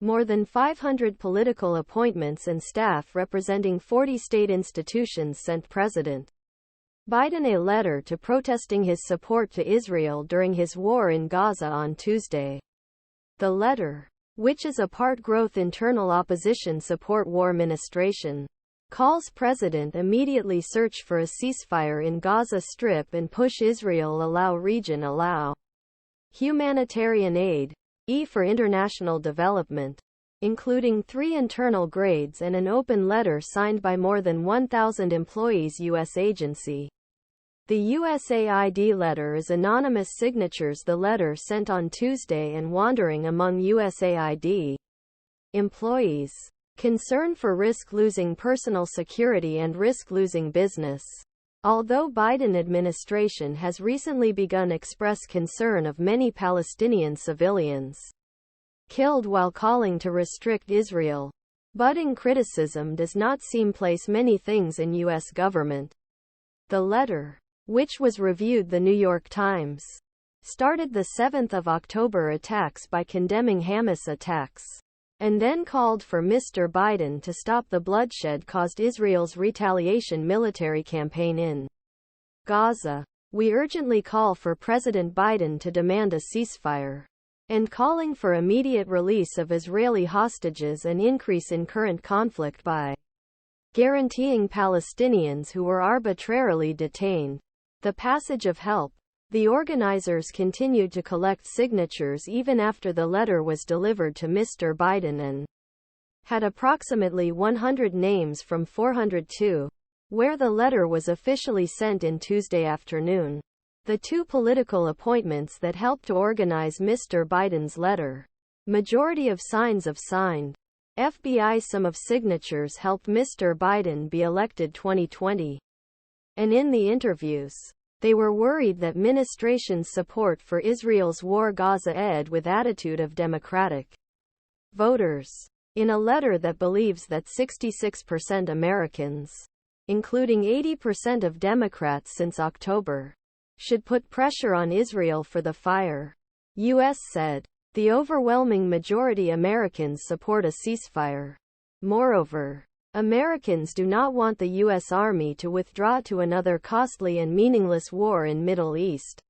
More than 500 political appointments and staff representing 40 state institutions sent President Biden a letter to protesting his support to Israel during his war in Gaza on Tuesday. The letter, which is a part-growth internal opposition support war ministration, calls President immediately search for a ceasefire in Gaza Strip and push Israel allow humanitarian aid.E for international development, including 3 internal grades and an open letter signed by more than 1,000 employees. U.S. agency. The USAID letter is anonymous signatures. The letter sent on Tuesday and wandering among USAID employees. Concern for risk losing personal security and risk losing business. Although Biden administration has recently begun express concern of many Palestinian civilians killed while calling to restrict Israel, budding criticism does not seem place many things in U.S. government. The letter, which was reviewed The New York Times, started the 7th of October attacks by condemning Hamas attacks, and then called for Mr. Biden to stop the bloodshed caused Israel's retaliation military campaign in Gaza. We urgently call for President Biden to demand a ceasefire, and calling for immediate release of Israeli hostages and increase in current conflict by guaranteeing Palestinians who were arbitrarily detained the passage of help. The organizers continued to collect signatures even after the letter was delivered to Mr. Biden and had approximately 100 names from 402, where the letter was officially sent in Tuesday afternoon. The 2 political appointments that helped to organize Mr. Biden's letter. Majority of signs of signed. F.B.I. Some of signatures helped Mr. Biden be elected 2020. And in the interviews, they were worried that ministration's support for Israel's war Gaza aid with attitude of democratic voters. In a letter that believes that 66% Americans, including 80% of Democrats since October, should put pressure on Israel for the fire. U.S. said, the overwhelming majority Americans support a ceasefire. Moreover, Americans do not want the U.S. Army to withdraw to another costly and meaningless war in Middle East.